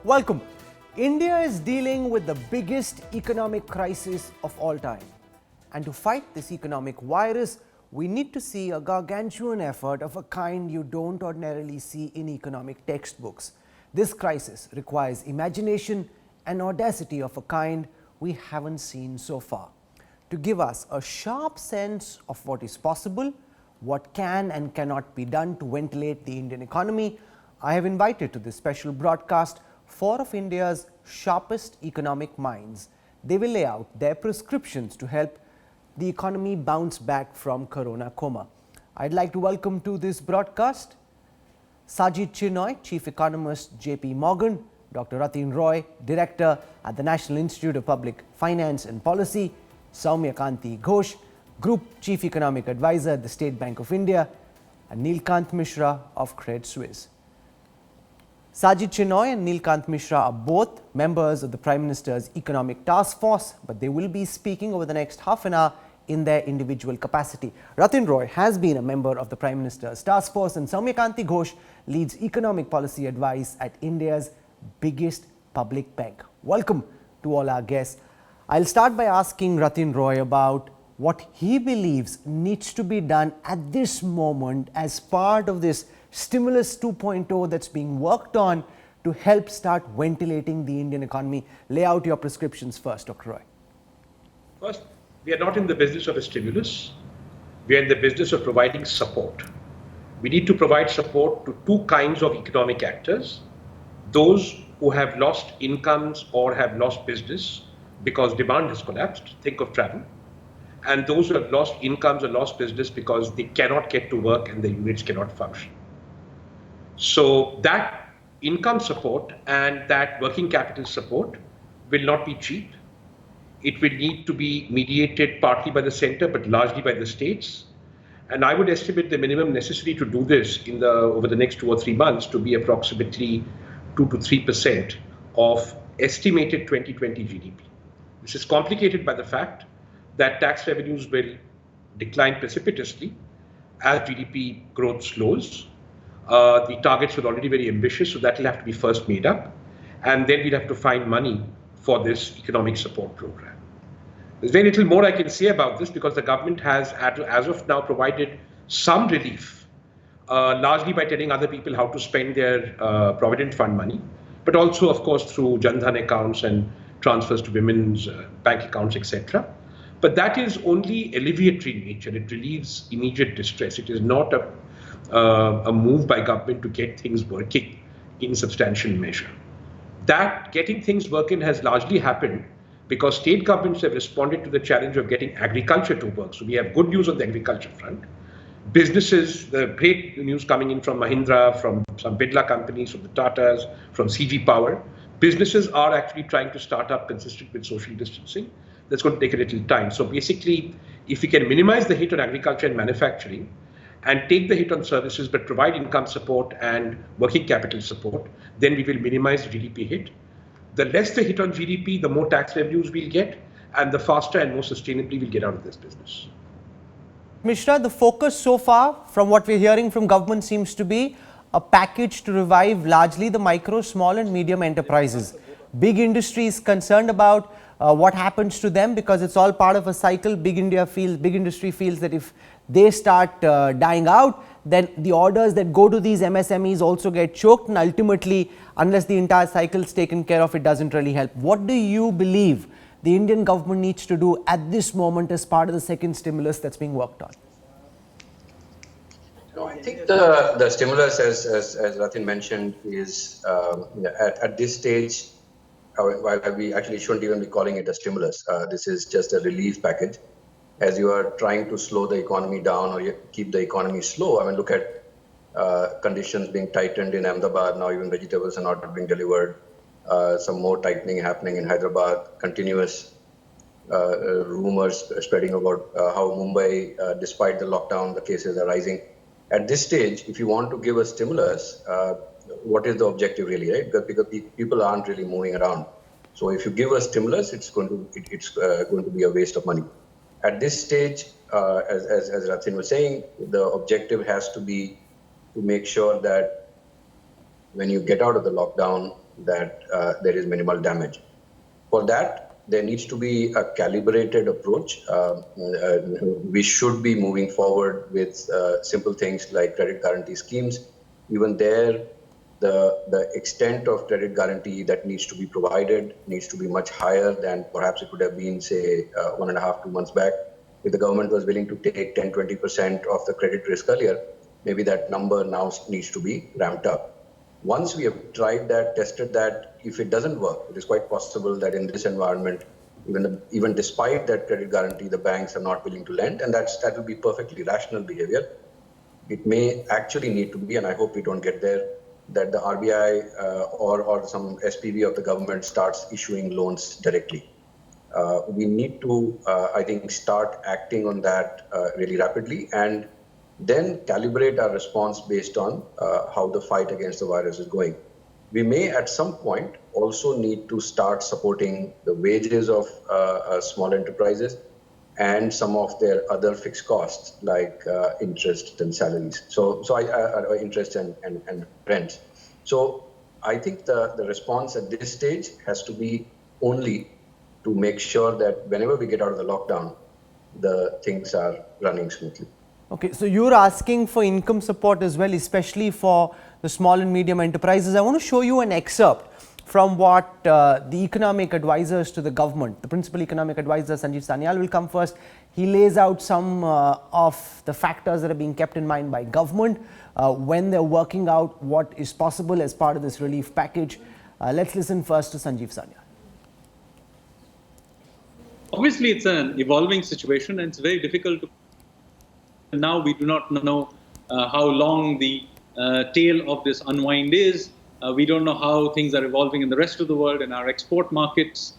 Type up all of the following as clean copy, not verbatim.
Welcome. India is dealing with the biggest economic crisis of all time. And to fight this economic virus, we need to see a gargantuan effort of a kind you don't ordinarily see in economic textbooks. This crisis requires imagination and audacity of a kind we haven't seen so far. To give us a sharp sense of what is possible, what can and cannot be done to ventilate the Indian economy, I have invited to this special broadcast four of India's sharpest economic minds. They will lay out their prescriptions to help the economy bounce back from corona coma. I'd like to welcome to this broadcast Sajid Chinoy, Chief Economist, JP Morgan, Dr. Ratin Roy, Director at the National Institute of Public Finance and Policy, Soumya Kanti Ghosh, Group Chief Economic Advisor at the State Bank of India, and Neelkant Mishra of Credit Suisse. Sajid Chinoy and Neelkant Mishra are both members of the Prime Minister's Economic Task Force, but they will be speaking over the next half an hour in their individual capacity. Ratin Roy has been a member of the Prime Minister's Task Force, and Soumya Kanti Ghosh leads economic policy advice at India's biggest public bank. Welcome to all our guests. I'll start by asking Ratin Roy about what he believes needs to be done at this moment as part of this Stimulus 2.0 that's being worked on to help start ventilating the Indian economy. Lay out your prescriptions first, Dr. Roy. First, we are not in the business of a stimulus. We are in the business of providing support. We need to provide support to two kinds of economic actors: those who have lost incomes or have lost business because demand has collapsed, think of travel, and those who have lost incomes or lost business because they cannot get to work and the units cannot function. So that income support and that working capital support will not be cheap. It will need to be mediated partly by the center, but largely by the states. And I would estimate the minimum necessary to do this over the next 2 or 3 months to be approximately 2 to 3% of estimated 2020 GDP. This is complicated by the fact that tax revenues will decline precipitously as GDP growth slows. The targets were already very ambitious, so that will have to be first made up. And then we'll have to find money for this economic support program. There's very little more I can say about this because the government has, as of now, provided some relief, largely by telling other people how to spend their Provident Fund money, but also, of course, through Jan Dhan accounts and transfers to women's bank accounts, etc. But that is only alleviatory in nature. It relieves immediate distress. It is not a move by government to get things working in substantial measure. That getting things working has largely happened because state governments have responded to the challenge of getting agriculture to work. So we have good news on the agriculture front. Businesses, the great news coming in from Mahindra, from some Birla companies, from the Tatas, from CG Power. Businesses are actually trying to start up consistent with social distancing. That's going to take a little time. So basically, if we can minimize the hit on agriculture and manufacturing and take the hit on services but provide income support and working capital support, then we will minimize the GDP hit. The less the hit on GDP, the more tax revenues we'll get, and the faster and more sustainably we'll get out of this business. Mishra, the focus so far from what we're hearing from government seems to be a package to revive largely the micro, small and medium enterprises. Big industry is concerned about what happens to them because it's all part of a cycle. Big industry feels that if they start dying out, then the orders that go to these MSMEs also get choked, and ultimately, unless the entire cycle is taken care of, it doesn't really help. What do you believe the Indian government needs to do at this moment as part of the second stimulus that's being worked on? No, I think the stimulus, as Ratin mentioned, is at this stage, while we actually shouldn't even be calling it a stimulus. This is just a relief package. As you are trying to slow the economy down or you keep the economy slow, I mean, look at conditions being tightened in Ahmedabad. Now even vegetables are not being delivered. Some more tightening happening in Hyderabad. Continuous rumors spreading about how Mumbai, despite the lockdown, the cases are rising. At this stage, if you want to give a stimulus, what is the objective really, right? Because people aren't really moving around. So if you give a stimulus, it's going to be a waste of money. At this stage, as Ratin was saying, the objective has to be to make sure that when you get out of the lockdown, that there is minimal damage. For that, there needs to be a calibrated approach. We should be moving forward with simple things like credit guarantee schemes. Even there, the extent of credit guarantee that needs to be provided needs to be much higher than perhaps it would have been, say, 1.5, 2 months back. If the government was willing to take 10, 20% of the credit risk earlier, maybe that number now needs to be ramped up. Once we have tried that, tested that, if it doesn't work, it is quite possible that in this environment, even despite that credit guarantee, the banks are not willing to lend, and that will be perfectly rational behavior. It may actually need to be, and I hope we don't get there, that the RBI or some SPV of the government starts issuing loans directly. We need to, I think, start acting on that really rapidly, and then calibrate our response based on how the fight against the virus is going. We may at some point also need to start supporting the wages of small enterprises and some of their other fixed costs like interest and salaries. So interest and rent. So I think the response at this stage has to be only to make sure that whenever we get out of the lockdown, the things are running smoothly. Okay, so you're asking for income support as well, especially for the small and medium enterprises. I want to show you an excerpt from what the economic advisors to the government, the principal economic advisor Sanjeev Sanyal will come first. He lays out some of the factors that are being kept in mind by government when they're working out what is possible as part of this relief package. Let's listen first to Sanjeev Sanyal. Obviously, it's an evolving situation and it's very difficult to. Now we do not know how long the tail of this unwind is. We don't know how things are evolving in the rest of the world and our export markets.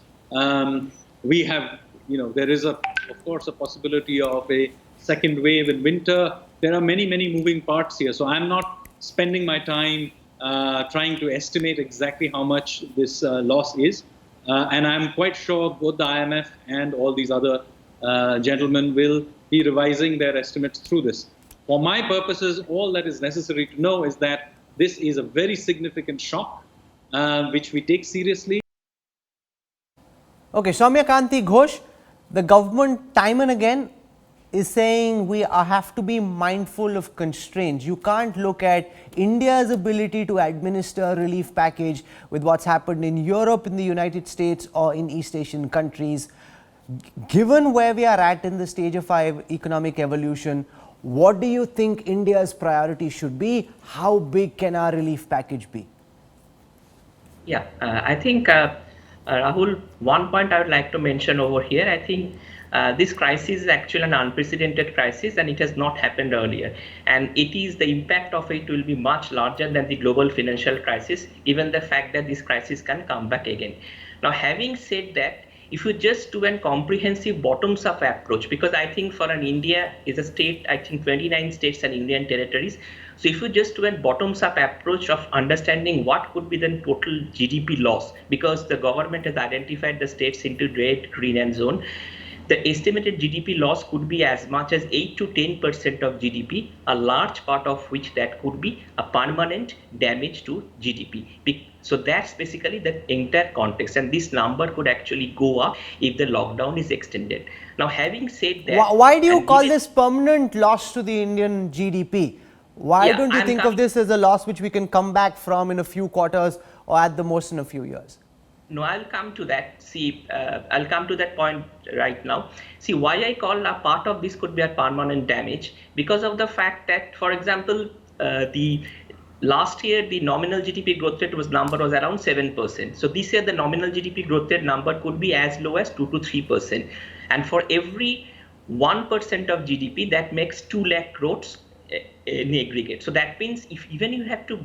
We have, there is of course, a possibility of a second wave in winter. There are many, many moving parts here. So I'm not spending my time trying to estimate exactly how much this loss is. And I'm quite sure both the IMF and all these other gentlemen will be revising their estimates through this. For my purposes, all that is necessary to know is that this is a very significant shock, which we take seriously. Okay, Soumya Kanti Ghosh, the government time and again is saying we have to be mindful of constraints. You can't look at India's ability to administer a relief package with what's happened in Europe, in the United States or in East Asian countries. Given where we are at in the stage of our economic evolution, what do you think India's priority should be? How big can our relief package be? Yeah, I think, Rahul, one point I would like to mention over here, I think this crisis is actually an unprecedented crisis and it has not happened earlier. And the impact of it will be much larger than the global financial crisis, even the fact that this crisis can come back again. Now, having said that, if you just do a comprehensive bottoms-up approach, because I think for an India is a state, I think 29 states and Indian territories. So if you just do a bottoms-up approach of understanding what could be the total GDP loss, because the government has identified the states into red, green and zone, the estimated GDP loss could be as much as 8 to 10% of GDP, a large part of which that could be a permanent damage to GDP. So that's basically the entire context, and this number could actually go up if the lockdown is extended. Now, having said that, why do you call this permanent loss to the Indian GDP? Why don't you think of this as a loss which we can come back from in a few quarters or at the most in a few years? No, I'll come to that. See, I'll come to that point right now. See, why I call a part of this could be a permanent damage, because of the fact that, for example, the last year, the nominal GDP growth rate number was around 7%. So this year, the nominal GDP growth rate number could be as low as 2 to 3%. And for every 1% of GDP, that makes 2 lakh crores in aggregate. So that means if even you have to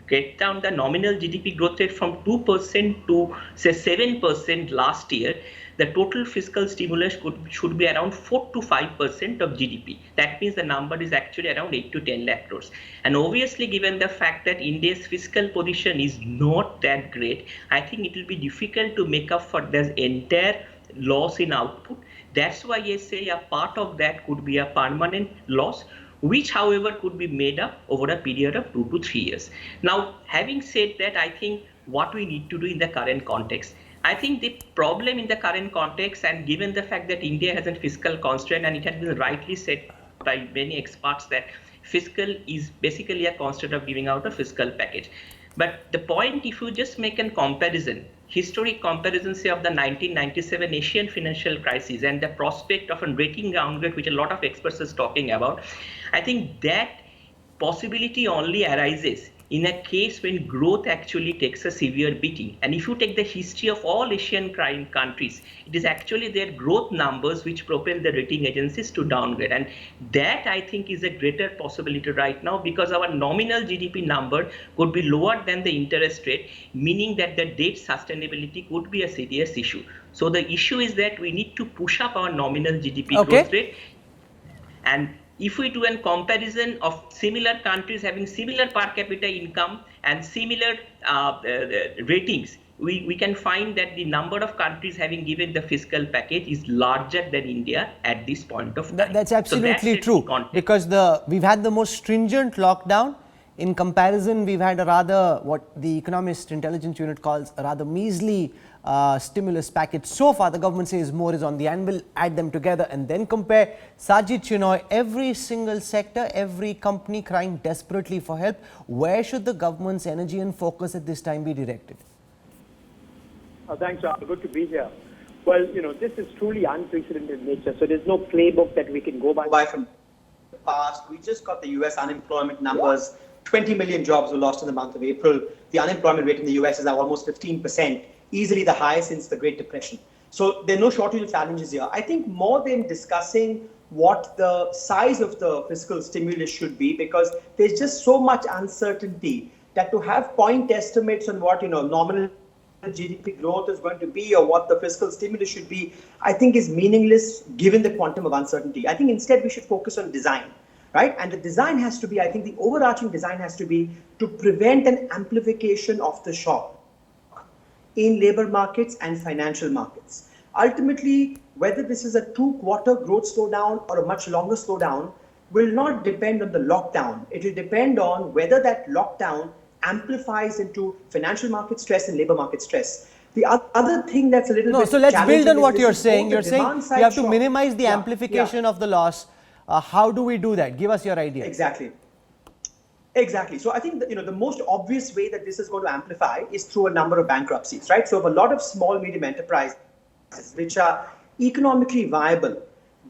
get down the nominal GDP growth rate from 2% to say 7% last year, the total fiscal stimulus should be around 4 to 5% of GDP. That means the number is actually around 8 to 10 lakh crores. And obviously, given the fact that India's fiscal position is not that great, I think it will be difficult to make up for this entire loss in output. That's why I say a part of that could be a permanent loss, which, however, could be made up over a period of 2 to 3 years. Now, having said that, I think what we need to do in the current context. I think the problem in the current context, and given the fact that India has a fiscal constraint, and it has been rightly said by many experts that fiscal is basically a constraint of giving out a fiscal package. But the point, if you just make a comparison, historic comparison, say, of the 1997 Asian financial crisis and the prospect of a rating downgrade, which a lot of experts is talking about, I think that possibility only arises in a case when growth actually takes a severe beating. And if you take the history of all Asian countries, it is actually their growth numbers which propel the rating agencies to downgrade. And that, I think, is a greater possibility right now, because our nominal GDP number could be lower than the interest rate, meaning that the debt sustainability could be a serious issue. So the issue is that we need to push up our nominal GDP growth rate. And if we do a comparison of similar countries having similar per capita income and similar ratings, we can find that the number of countries having given the fiscal package is larger than India at this point of time. That's absolutely true, because we've had the most stringent lockdown. In comparison, we've had a rather, what the Economist Intelligence Unit calls a rather measly stimulus package. So far, the government says more is on the anvil. Add them together and then compare. Sajid Chinoy, every single sector, every company crying desperately for help. Where should the government's energy and focus at this time be directed? Thanks, Rahul. Good to be here. Well, this is truly unprecedented in nature. So there's no playbook that we can go by from the past. We just got the US unemployment numbers. 20 million jobs were lost in the month of April. The unemployment rate in the US is now almost 15%, easily the highest since the Great Depression. So there are no shortage of challenges here. I think more than discussing what the size of the fiscal stimulus should be, because there's just so much uncertainty that to have point estimates on what, nominal GDP growth is going to be or what the fiscal stimulus should be, I think is meaningless given the quantum of uncertainty. I think instead we should focus on design. Right? And the design has to be, I think the overarching design has to be to prevent an amplification of the shock in labor markets and financial markets. Ultimately, whether this is a 2-quarter growth slowdown or a much longer slowdown will not depend on the lockdown. It will depend on whether that lockdown amplifies into financial market stress and labor market stress. The other thing that's a little bit so let's build on what you're saying. You're saying you have to minimize the amplification of the loss. How do we do that? Give us your idea. Exactly. So I think that, the most obvious way that this is going to amplify is through a number of bankruptcies, right? So if a lot of small, medium enterprises which are economically viable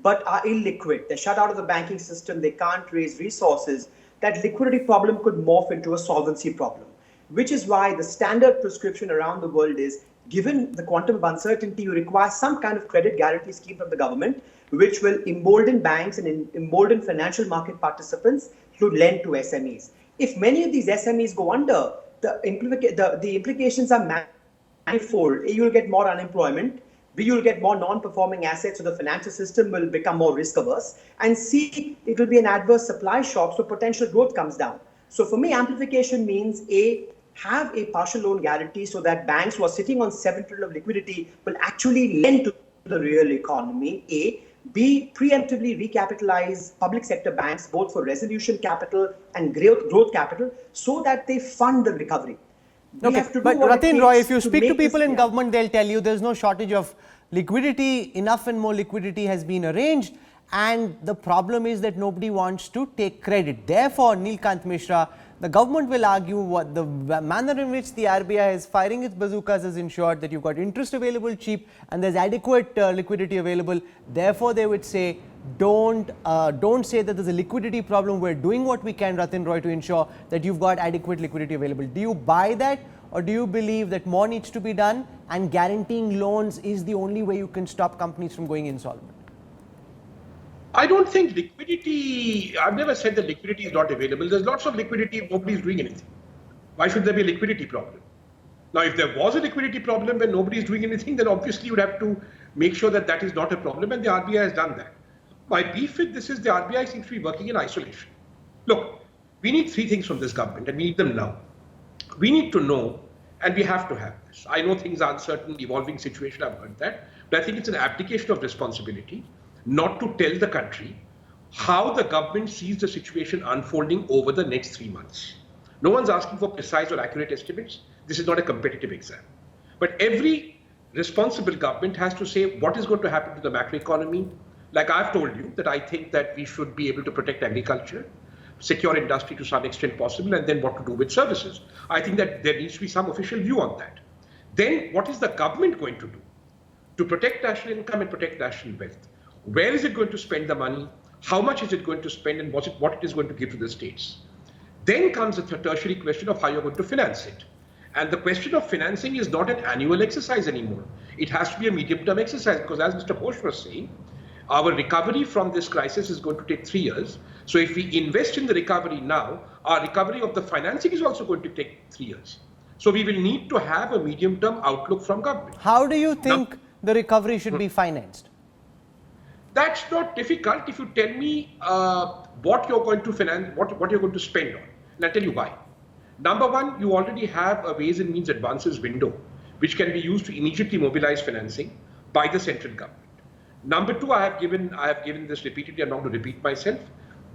but are illiquid, they're shut out of the banking system, they can't raise resources, that liquidity problem could morph into a solvency problem, which is why the standard prescription around the world is, given the quantum of uncertainty, you require some kind of credit guarantee scheme from the government, which will embolden banks and embolden financial market participants to lend to SMEs. If many of these SMEs go under, the implications are manifold. A, you'll get more unemployment. B, you'll get more non-performing assets, so the financial system will become more risk averse. And C, it will be an adverse supply shock, so potential growth comes down. So for me, amplification means A, have a partial loan guarantee so that banks who are sitting on $7 trillion of liquidity will actually lend to the real economy, A. B, preemptively recapitalize public sector banks, both for resolution capital and growth capital, so that they fund the recovery. But Ratin Roy, if you speak to people in government, they'll tell you there's no shortage of liquidity. Enough and more liquidity has been arranged. And the problem is that nobody wants to take credit. Therefore, Neelkant Mishra, the government will argue what the manner in which the RBI is firing its bazookas has ensured that you've got interest available cheap and there's adequate liquidity available. Therefore, they would say, don't say that there's a liquidity problem. We're doing what we can, Ratin Roy, to ensure that you've got adequate liquidity available. Do you buy that, or do you believe that more needs to be done and guaranteeing loans is the only way you can stop companies from going insolvent? I don't think liquidity, I've never said that liquidity is not available. There's lots of liquidity if nobody is doing anything. Why should there be a liquidity problem? Now, if there was a liquidity problem when nobody is doing anything, then obviously you would have to make sure that that is not a problem, and the RBI has done that. My beef with this is the RBI seems to be working in isolation. Look, we need 3 things from this government, and we need them now. We need to know, and we have to have this. I know things are uncertain, evolving situation, I've heard that, but I think it's an abdication of responsibility not to tell the country how the government sees the situation unfolding over the next 3 months. No one's asking for precise or accurate estimates. This is not a competitive exam. But every responsible government has to say what is going to happen to the macroeconomy. Like I've told you that I think that we should be able to protect agriculture, secure industry to some extent possible, and then what to do with services. I think that there needs to be some official view on that. Then what is the government going to do to protect national income and protect national wealth? Where is it going to spend the money? How much is it going to spend, and what it is going to give to the states? Then comes the tertiary question of how you're going to finance it. And the question of financing is not an annual exercise anymore. It has to be a medium-term exercise because, as Mr. Ghosh was saying, our recovery from this crisis is going to take 3 years. So if we invest in the recovery now, our recovery of the financing is also going to take 3 years. So we will need to have a medium-term outlook from government. How do you think the recovery should be financed? That's not difficult if you tell me what you're going to finance, what you're going to spend on. And I'll tell you why. Number one, you already have a ways and means advances window, which can be used to immediately mobilize financing by the central government. Number two, I have given this repeatedly. I'm not going to repeat myself.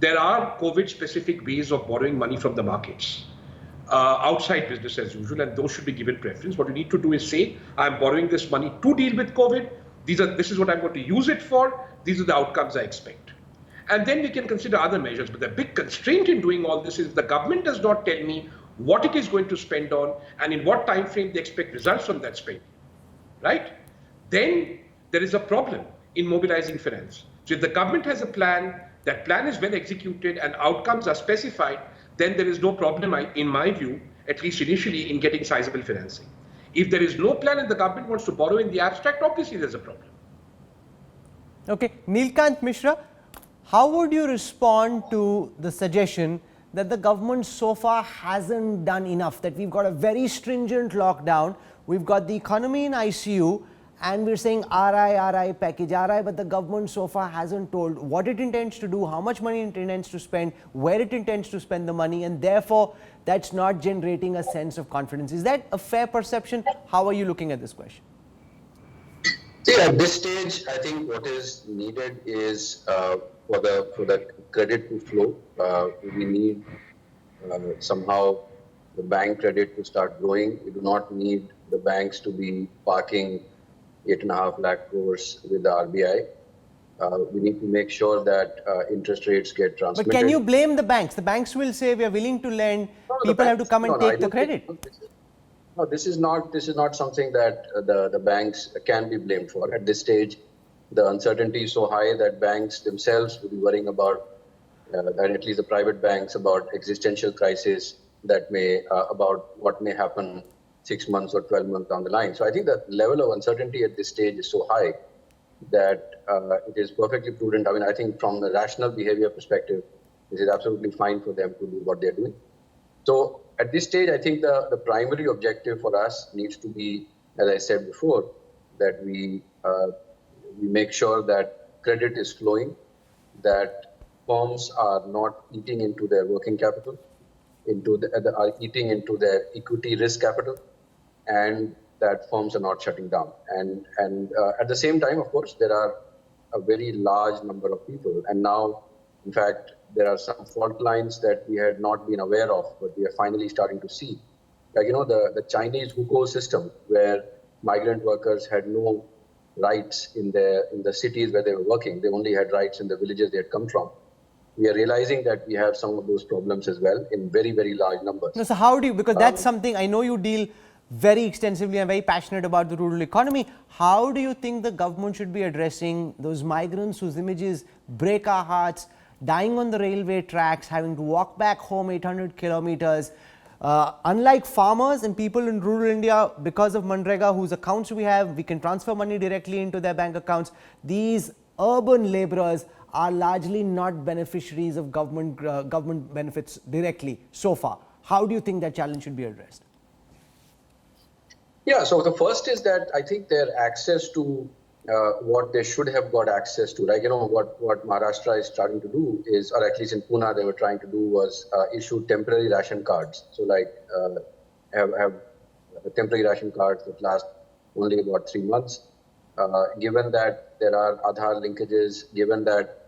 There are COVID-specific ways of borrowing money from the markets outside business as usual, and those should be given preference. What you need to do is say, I'm borrowing this money to deal with COVID. This is what I'm going to use it for. These are the outcomes I expect. And then we can consider other measures. But the big constraint in doing all this is the government does not tell me what it is going to spend on and in what time frame they expect results from that spending, right? Then there is a problem in mobilizing finance. So if the government has a plan, that plan is well executed and outcomes are specified, then there is no problem, in my view, at least initially, in getting sizable financing. If there is no plan and the government wants to borrow in the abstract, obviously there's a problem. Okay, Neelkant Mishra, how would you respond to the suggestion that the government so far hasn't done enough, that we've got a very stringent lockdown, we've got the economy in ICU, and we're saying RI package, RI, but the government so far hasn't told what it intends to do, how much money it intends to spend, where it intends to spend the money, and therefore that's not generating a sense of confidence. Is that a fair perception? How are you looking at this question? See, at this stage, I think what is needed is for the credit to flow. We need somehow the bank credit to start growing. We do not need the banks to be parking 8.5 lakh crores with the RBI. We need to make sure that interest rates get transmitted. But can you blame the banks? The banks will say we are willing to lend. People have to come and take the credit. No, this is not something that the banks can be blamed for. At this stage, the uncertainty is so high that banks themselves will be worrying about, and at least the private banks, about existential crisis that about what may happen 6 months or 12 months down the line. So I think the level of uncertainty at this stage is so high that it is perfectly prudent. I mean, I think from the rational behavior perspective, this is absolutely fine for them to do what they're doing. So at this stage, I think the primary objective for us needs to be, as I said before, that we make sure that credit is flowing, that firms are not eating into their working capital, are eating into their equity risk capital, and that firms are not shutting down. And at the same time, of course, there are a very large number of people. And now, in fact, there are some fault lines that we had not been aware of, but we are finally starting to see. Like, the Chinese hukou system, where migrant workers had no rights in the cities where they were working. They only had rights in the villages they had come from. We are realizing that we have some of those problems as well in very, very large numbers. No, so how do you, because that's something, I know you deal very extensively and very passionate about the rural economy. How do you think the government should be addressing those migrants whose images break our hearts, dying on the railway tracks, having to walk back home 800 kilometers? Unlike farmers and people in rural India, because of Manrega, whose accounts we have, we can transfer money directly into their bank accounts. These urban laborers are largely not beneficiaries of government benefits directly so far. How do you think that challenge should be addressed? Yeah, so the first is that I think their access to what they should have got access to, right? What Maharashtra is starting to do is, or at least in Pune, they were trying to do was issue temporary ration cards. So have temporary ration cards that last only about 3 months. Given that there are Aadhaar linkages, given that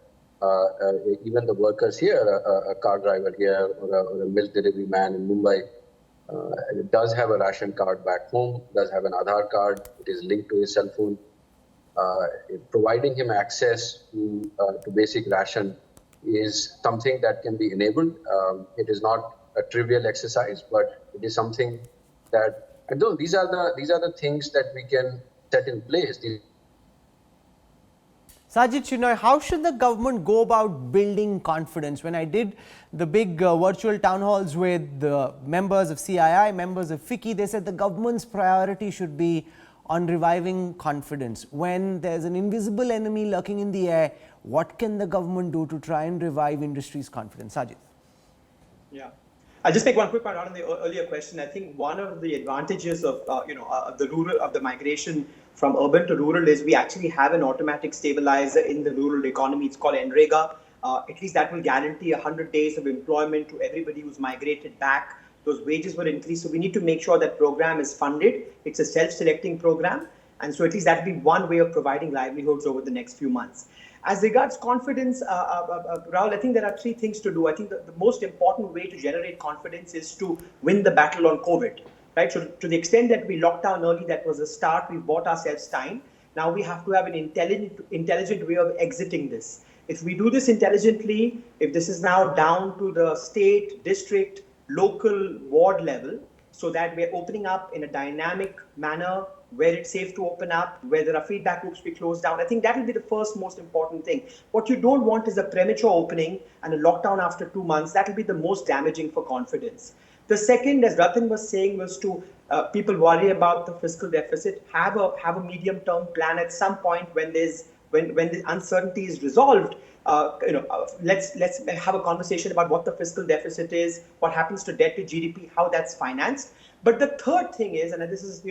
even the workers here, a car driver here or a milk delivery man in Mumbai, It does have a ration card back home, does have an Aadhaar card, it is linked to his cell phone. Providing him access to basic ration is something that can be enabled. It is not a trivial exercise, but it is something that, and these are the things that we can set in place. Sajid Shinoy, how should the government go about building confidence? When I did the big virtual town halls with the members of CII, members of FICCI, they said the government's priority should be on reviving confidence. When there's an invisible enemy lurking in the air, what can the government do to try and revive industry's confidence? Sajid. Yeah. I'll just make one quick point on the earlier question. I think one of the advantages of the migration from urban to rural is we actually have an automatic stabilizer in the rural economy. It's called NREGA. At least that will guarantee 100 days of employment to everybody who's migrated back. Those wages will increase. So we need to make sure that program is funded. It's a self-selecting program. And so at least that will be one way of providing livelihoods over the next few months. As regards confidence, Rahul, I think there are three things to do. I think the most important way to generate confidence is to win the battle on COVID, right? So to the extent that we locked down early, that was a start. We bought ourselves time. Now we have to have an intelligent way of exiting this. If we do this intelligently, if this is now down to the state, district, local, ward level, so that we're opening up in a dynamic manner, where it's safe to open up, where there are feedback loops we close down. I think that will be the first most important thing. What you don't want is a premature opening and a lockdown after 2 months. That will be the most damaging for confidence. The second, as Ratan was saying, was to people worry about the fiscal deficit, have a medium-term plan at some point when the uncertainty is resolved. Let's have a conversation about what the fiscal deficit is, what happens to debt to GDP, how that's financed. But the third thing is, and this is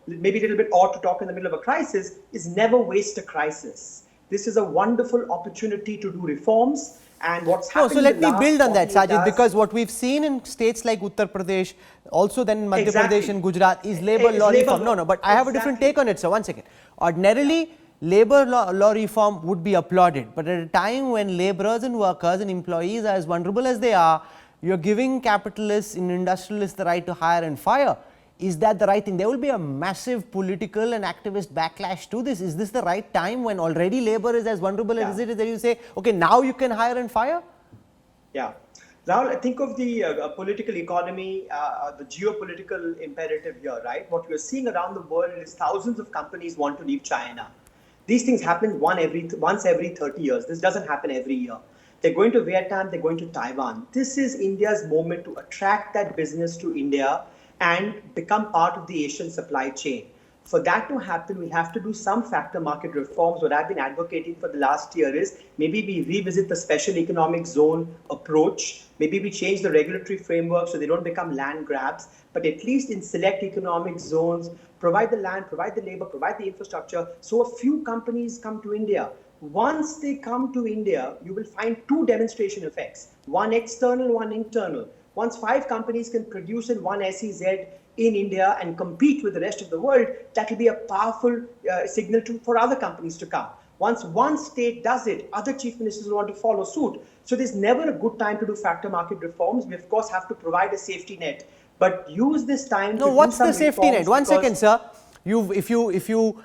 maybe a little bit odd to talk in the middle of a crisis, is never waste a crisis. This is a wonderful opportunity to do reforms. And what's happened? So let me build on that, Sajid, because what we've seen in states like Uttar Pradesh, also then in Madhya Pradesh and Gujarat, is labor law reform. No, but I have a different take on it. So 1 second. Ordinarily, labor law reform would be applauded, but at a time when laborers and workers and employees are as vulnerable as they are, you're giving capitalists and industrialists the right to hire and fire. Is that the right thing? There will be a massive political and activist backlash to this. Is this the right time when already labor is as vulnerable as it is that you say, okay, now you can hire and fire? Yeah. Rahul, think of the political economy, the geopolitical imperative here, right? What we're seeing around the world is thousands of companies want to leave China. These things happen once every 30 years. This doesn't happen every year. They're going to Vietnam, they're going to Taiwan. This is India's moment to attract that business to India and become part of the Asian supply chain. For that to happen, we have to do some factor market reforms. What I've been advocating for the last year is maybe we revisit the special economic zone approach. Maybe we change the regulatory framework so they don't become land grabs, but at least in select economic zones, provide the land, provide the labor, provide the infrastructure. So a few companies come to India. Once they come to India, you will find two demonstration effects, one external, one internal. Once 5 companies can produce in one SEZ in India and compete with the rest of the world, that will be a powerful signal for other companies to come. Once one state does it, other chief ministers will want to follow suit. So there's never a good time to do factor market reforms. We of course have to provide a safety net, but use this time to do what's some the safety net? 1 second, sir. If you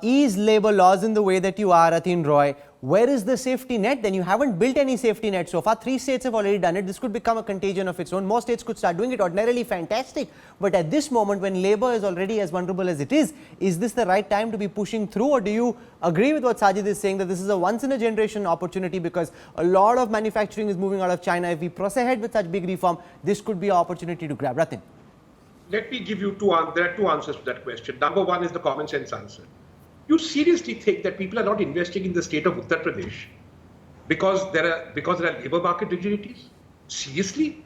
ease labor laws in the way that you are, Atin Roy, where is the safety net? Then you haven't built any safety net so far. 3 states have already done it. This could become a contagion of its own. More states could start doing it. Ordinarily fantastic. But at this moment, when labor is already as vulnerable as it is this the right time to be pushing through? Or do you agree with what Sajid is saying, that this is a once in a generation opportunity because a lot of manufacturing is moving out of China? If we press ahead with such big reform, this could be an opportunity to grab. Ratin. Let me give you there are two answers to that question. Number one is the common sense answer. You seriously think that people are not investing in the state of Uttar Pradesh because there are labor market rigidities? Seriously?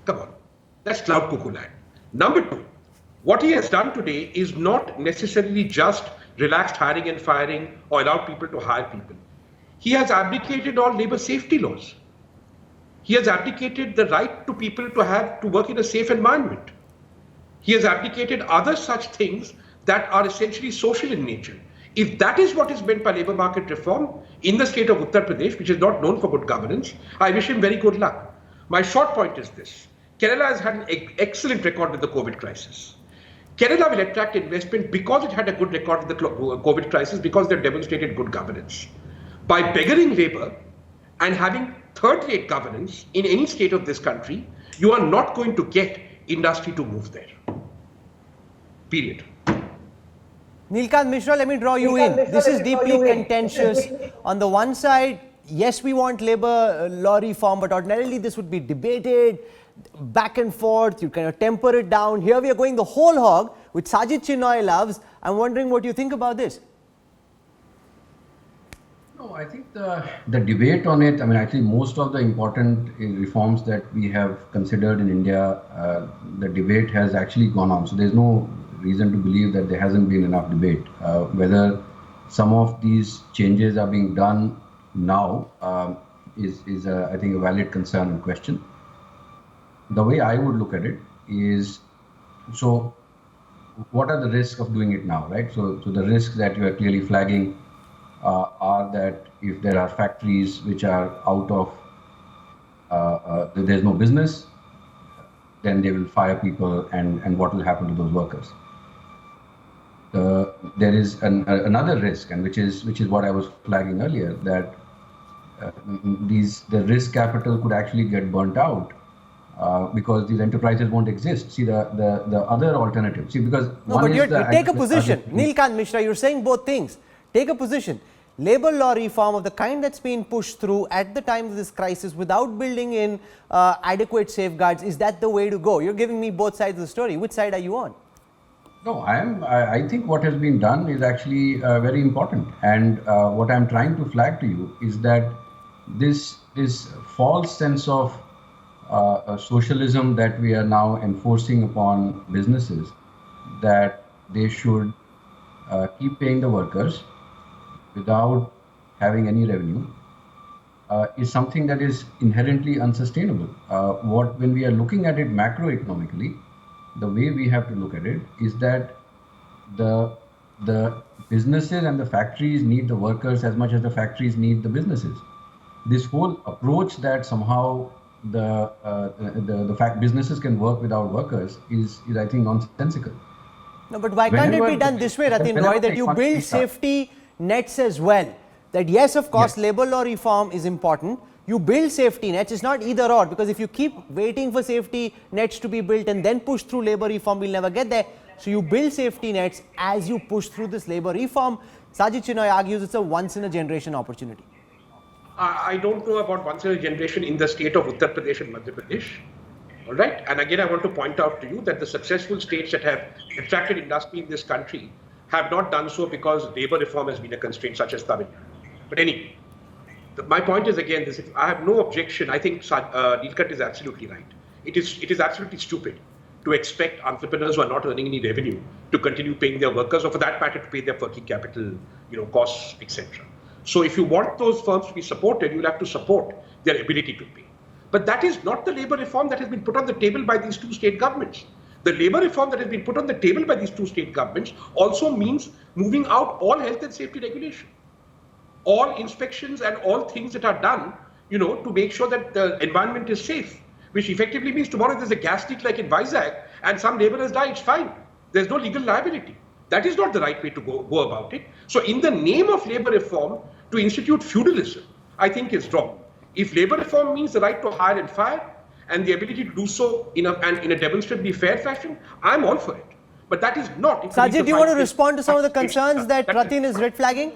Come on. That's cloud cuckoo land. Number two, what he has done today is not necessarily just relaxed hiring and firing or allow people to hire people. He has abdicated all labor safety laws. He has abdicated the right to people to work in a safe environment. He has abdicated other such things that are essentially social in nature. If that is what is meant by labor market reform in the state of Uttar Pradesh, which is not known for good governance, I wish him very good luck. My short point is this. Kerala has had an excellent record with the COVID crisis. Kerala will attract investment because it had a good record with the COVID crisis, because they've demonstrated good governance. By beggaring labor and having third-rate governance in any state of this country, you are not going to get industry to move there. Period. Nilkant Mishra, let me draw you in. This is deeply contentious. On the one side, yes, we want labor law reform, but ordinarily this would be debated back and forth. You kind of temper it down. Here we are going the whole hog, which Sajid Chinoy loves. I'm wondering what you think about this. No, I think the debate on it, I mean, actually most of the important reforms that we have considered in India, the debate has actually gone on. So there's no reason to believe that there hasn't been enough debate. Whether some of these changes are being done now is I think, a valid concern and question. The way I would look at it is, so what are the risks of doing it now, right? So the risks that you are clearly flagging are that if there are factories which are out of, there's no business, then they will fire people, and what will happen to those workers? There is another risk, and which is what I was flagging earlier, that the risk capital could actually get burnt out because these enterprises won't exist. See, the other alternative. See, because no, but you take a position. Nilkant Mishra, you're saying both things. Take a position. Labor law reform of the kind that's been pushed through at the time of this crisis without building in adequate safeguards, is that the way to go? You're giving me both sides of the story. Which side are you on? No, I think what has been done is actually very important. And what I'm trying to flag to you is that this false sense of socialism that we are now enforcing upon businesses, that they should keep paying the workers without having any revenue, is something that is inherently unsustainable. When we are looking at it macroeconomically, the way we have to look at it is that the businesses and the factories need the workers as much as the factories need the businesses. This whole approach that somehow the businesses can work without workers is I think nonsensical. No, but why can't it be done this way, Ratin Roy, that you build safety nets as well? That yes, of course, labor law reform is important. You build safety nets. It's not either or, because if you keep waiting for safety nets to be built and then push through labor reform, we'll never get there. So you build safety nets as you push through this labor reform. Sajid Chinoy argues it's a once-in-a-generation opportunity. I don't know about once in a generation in the state of Uttar Pradesh and Madhya Pradesh. All right. And again, I want to point out to you that the successful states that have attracted industry in this country have not done so because labor reform has been a constraint, such as Tamil Nadu. But anyway, my point is again this: I have no objection. I think Nilkant is absolutely right. It is absolutely stupid to expect entrepreneurs who are not earning any revenue to continue paying their workers, or for that matter, to pay their working capital, costs, etc. So if you want those firms to be supported, you'll have to support their ability to pay. But that is not the labor reform that has been put on the table by these two state governments. The labor reform that has been put on the table by these two state governments also means moving out all health and safety regulation, all inspections and all things that are done, to make sure that the environment is safe, which effectively means tomorrow if there's a gas leak like in Vizag and some laborers die, it's fine. There's no legal liability. That is not the right way to go about it. So in the name of labor reform, to institute feudalism, I think is wrong. If labor reform means the right to hire and fire and the ability to do so in a demonstrably fair fashion, I'm all for it. But that is not. Sajid, do you want to respond to some of the concerns that Ratin is red flagging?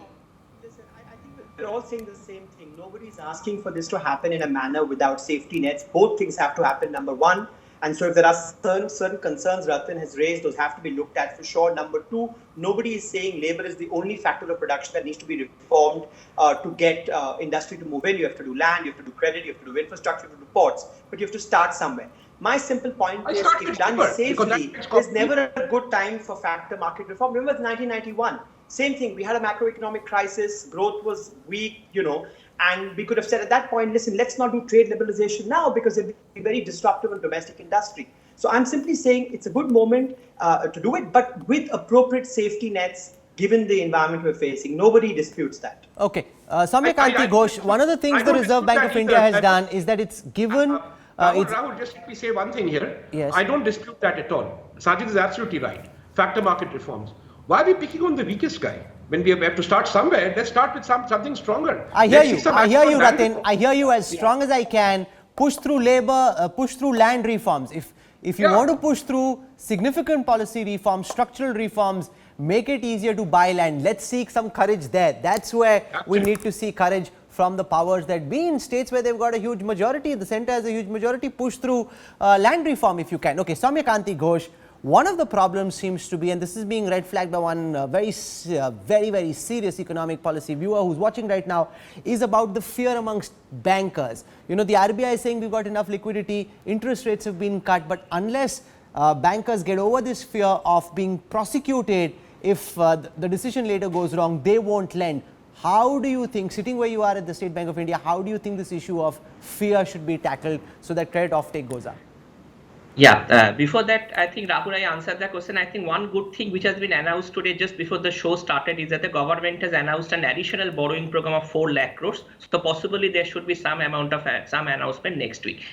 Listen, I think we're all saying the same thing. Nobody's asking for this to happen in a manner without safety nets. Both things have to happen, number one. And so if there are certain concerns Ratin has raised, those have to be looked at for sure. Number two, nobody is saying labor is the only factor of production that needs to be reformed to get industry to move in. You have to do land, you have to do credit, you have to do infrastructure, you have to do ports, but you have to start somewhere. My simple point is, if done safely, there's never a good time for factor market reform. Remember 1991, same thing. We had a macroeconomic crisis, growth was weak, and we could have said at that point, listen, let's not do trade liberalization now because it would be very disruptive on domestic industry. So I'm simply saying it's a good moment to do it, but with appropriate safety nets, given the environment we're facing. Nobody disputes that. Okay. Samyak Ghosh, one of the things the Reserve Bank of India has done is that it's given Rahul, just let me say one thing here. Yes. I don't dispute that at all. Sajid is absolutely right. Factor market reforms. Why are we picking on the weakest guy? When we have to start somewhere, let's start with something stronger. I hear Let's you. see some I hear action you, on land Ratin. reform. I hear you as strong as I can. Push through labor, push through land reforms. If you want to push through significant policy reforms, structural reforms, make it easier to buy land. Let's seek some courage there. That's where we need to see courage from the powers that be in states where they've got a huge majority. The centre has a huge majority. Push through land reform if you can. Okay, Soumya Kanti Ghosh. One of the problems seems to be, and this is being red flagged by one very serious economic policy viewer who's watching right now, is about the fear amongst bankers. You know, the RBI is saying we've got enough liquidity, interest rates have been cut, but unless bankers get over this fear of being prosecuted if the decision later goes wrong, they won't lend. How do you think, sitting where you are at the State Bank of India, how do you think this issue of fear should be tackled so that credit offtake goes up? Yeah, before that, I think Rahul, I answered that question. I think one good thing which has been announced today just before the show started is that the government has announced an additional borrowing program of 4 lakh crores. So possibly there should be some amount of some announcement next week.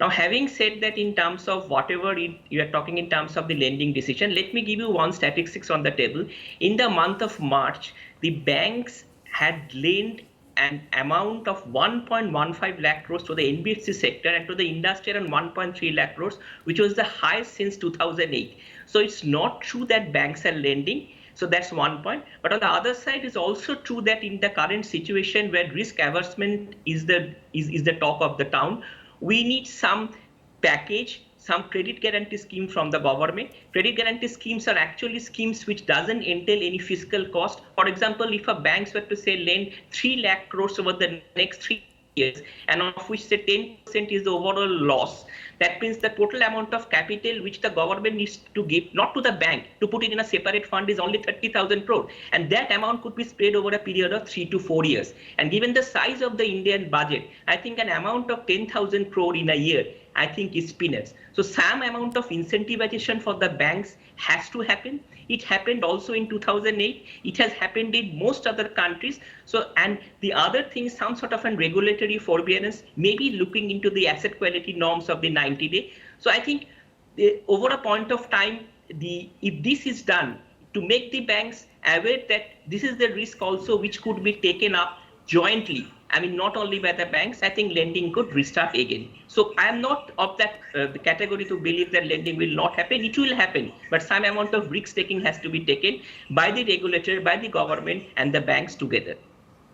Now, having said that, in terms of whatever you are talking in terms of the lending decision, let me give you one statistics on the table. In the month of March, the banks had lent an amount of 1.15 lakh crores to the NBFC sector and to the industry around 1.3 lakh crores, which was the highest since 2008. So it's not true that banks are lending. So that's one point. But on the other side, it's also true that in the current situation where risk aversion is the talk of the town, we need some package, some credit guarantee scheme from the government. Credit guarantee schemes are actually schemes which doesn't entail any fiscal cost. For example, if a banks were to say lend 3 lakh crores over the next 3 years, and of which say 10% is the overall loss, that means the total amount of capital which the government needs to give, not to the bank, to put it in a separate fund is only 30,000 crore. And that amount could be spread over a period of 3 to 4 years. And given the size of the Indian budget, I think an amount of 10,000 crore in a year, I think is peanuts. So some amount of incentivization for the banks has to happen. It happened also in 2008. It has happened in most other countries. So, and the other thing, some sort of a regulatory forbearance, maybe looking into the asset quality norms of the 90-day. So I think over a point of time, if this is done to make the banks aware that this is the risk also which could be taken up jointly, I mean, not only by the banks, I think lending could restart again. So I am not of that the category to believe that lending will not happen. It will happen, but some amount of risk taking has to be taken by the regulator, by the government and the banks together.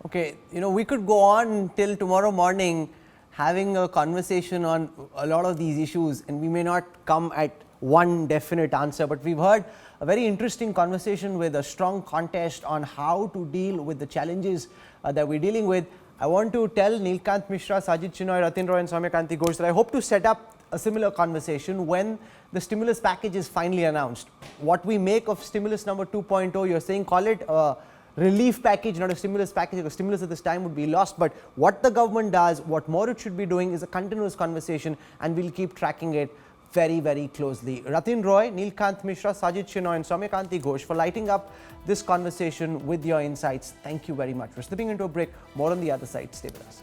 Okay, you know, we could go on till tomorrow morning having a conversation on a lot of these issues, and we may not come at one definite answer, but we've heard a very interesting conversation with a strong contest on how to deal with the challenges that we're dealing with. I want to tell Neelkant Mishra, Sajid Chinoy, Ratin Roy and Soumya Kanti Ghosh that I hope to set up a similar conversation when the stimulus package is finally announced. What we make of stimulus number 2.0, you're saying call it a relief package, not a stimulus package, because stimulus at this time would be lost. But what the government does, what more it should be doing is a continuous conversation, and we'll keep tracking it very, very closely. Ratin Roy, Neelkant Mishra, Sajid Chinoy and Soumya Kanti Ghosh for lighting up this conversation with your insights. Thank you very much. We're slipping into a break. More on the other side. Stay with us.